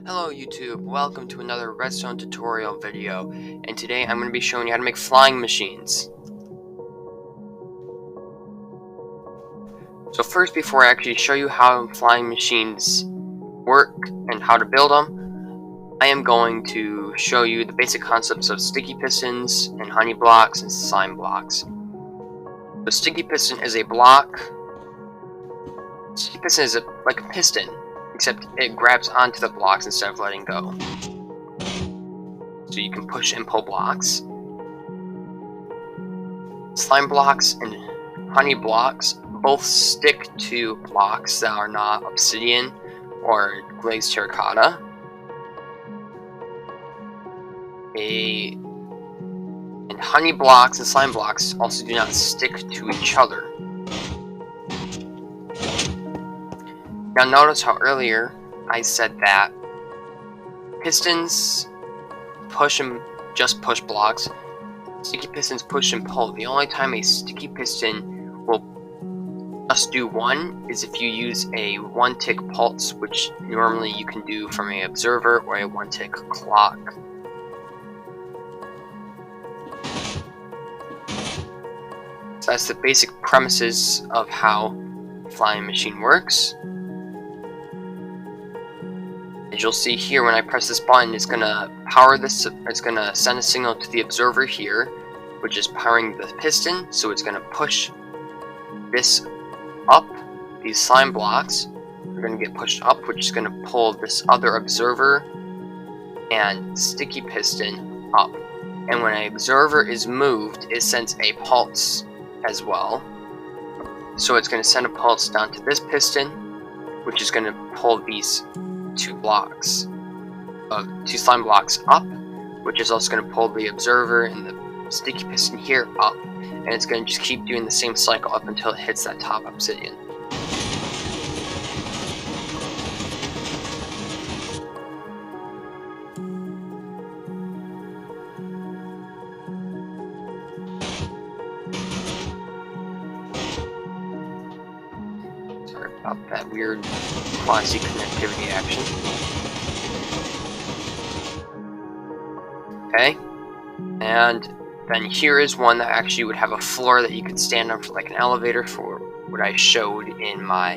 Hello YouTube, welcome to another Redstone tutorial video, and today I'm going to be showing you how to make flying machines. So first, before I actually show you how flying machines work and how to build them, I am going to show you the basic concepts of sticky pistons and honey blocks and slime blocks. The sticky piston is a block. Sticky piston is like a piston, except it grabs onto the blocks instead of letting go. So you can push and pull blocks. Slime blocks and honey blocks both stick to blocks that are not obsidian or glazed terracotta. And honey blocks and slime blocks also do not stick to each other. Now notice how earlier I said that pistons push and just push blocks. Sticky pistons push and pull. The only time a sticky piston will just do one is if you use a one-tick pulse, which normally you can do from an observer or a one-tick clock. So that's the basic premises of how a flying machine works. As you'll see here, when I press this button, it's gonna power this. It's gonna send a signal to the observer here, which is powering the piston. So it's gonna push this up. These slime blocks are gonna get pushed up, which is gonna pull this other observer and sticky piston up. And when an observer is moved, it sends a pulse as well. So it's gonna send a pulse down to this piston, which is gonna pull these two slime blocks up, which is also going to pull the observer and the sticky piston here up, and it's going to just keep doing the same cycle up until it hits that top obsidian. Sorry about that weird quasi connectivity action. Okay, and then here is one that actually would have a floor that you could stand on for like an elevator, for what I showed in my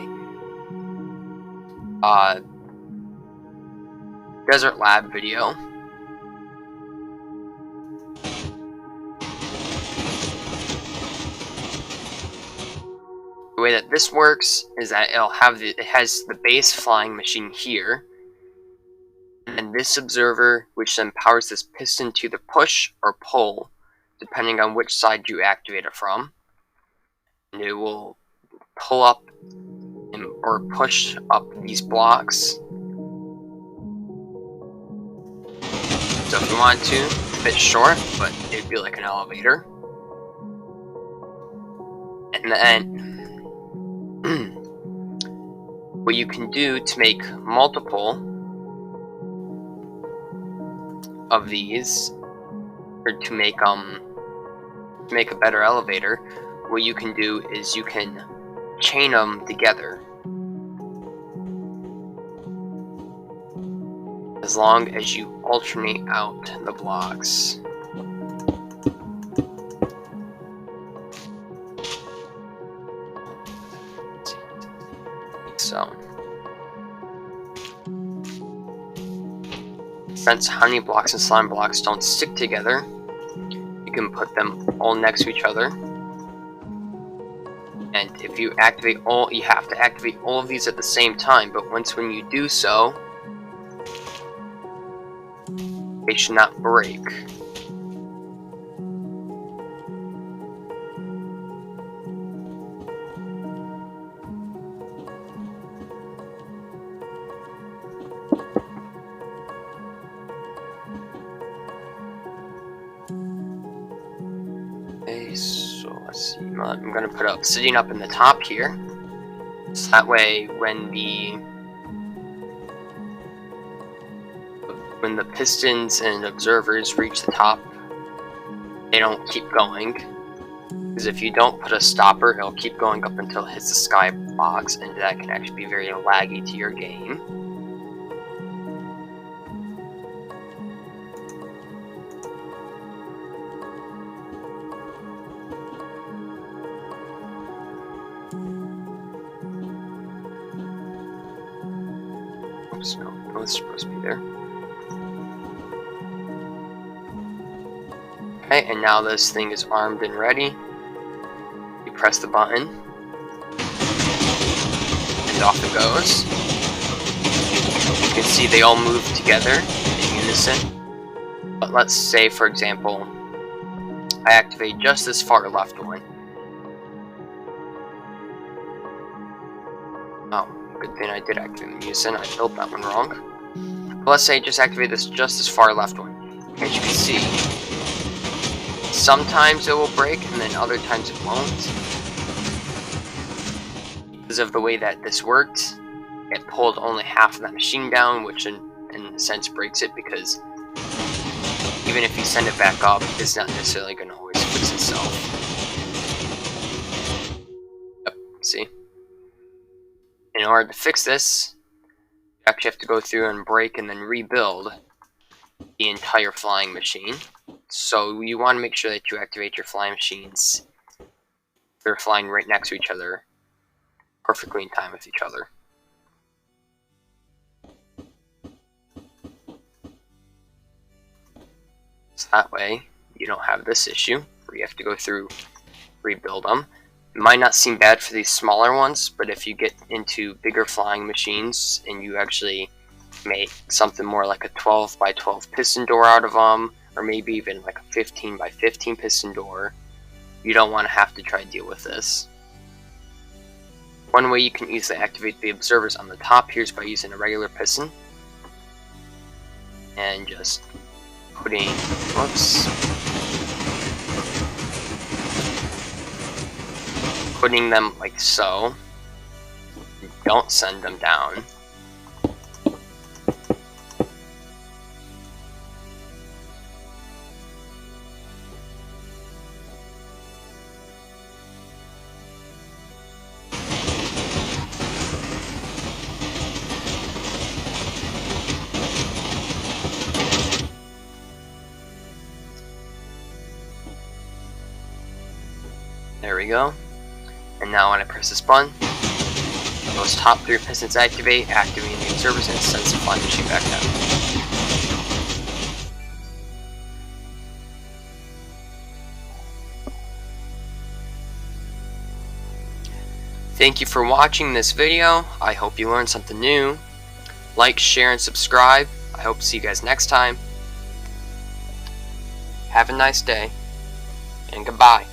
desert lab video. The way that this works is that it has the base flying machine here, and this observer, which then powers this piston to the push or pull, depending on which side you activate it from. And it will pull up or push up these blocks. So if you want to, it's a bit short, but it'd be like an elevator. And then what you can do to make multiple of these, or to make a better elevator, what you can do is you can chain them together. As long as you alternate out the blocks. So, since honey blocks and slime blocks don't stick together, you can put them all next to each other. And if you activate all, you have to activate all of these at the same time, but when you do so, they should not break. So let's see, I'm going to put obsidian up in the top here, so that way when the pistons and observers reach the top, they don't keep going, because if you don't put a stopper, it'll keep going up until it hits the skybox, and that can actually be very laggy to your game. Oops, no, it's supposed to be there. Okay, and now this thing is armed and ready. You press the button, and off it goes. You can see they all move together in unison. But let's say, for example, I activate just this far left one. Oh, good thing I did activate the unison. I built that one wrong. But let's say I just activate just this far left one. As you can see, sometimes it will break, and then other times it won't. Because of the way that this worked, it pulled only half of that machine down, which in a sense breaks it, because even if you send it back up, it's not necessarily going to always fix itself. Yep, see? In order to fix this, you actually have to go through and break and then rebuild the entire flying machine. So you want to make sure that you activate your flying machines. They're flying right next to each other, perfectly in time with each other. So that way, you don't have this issue where you have to go through, rebuild them. It might not seem bad for these smaller ones, but if you get into bigger flying machines and you actually make something more like a 12 by 12 piston door out of them, or maybe even like a 15 by 15 piston door, you don't want to have to try to deal with this. One way you can easily activate the observers on the top here is by using a regular piston and just putting, putting them like so. Don't send them down. There we go. And now when I press this button, those top 3 pistons activating the observers, and it sends the flying machine back down. Thank you for watching this video. I hope you learned something new. Like, share, and subscribe. I hope to see you guys next time. Have a nice day, and goodbye.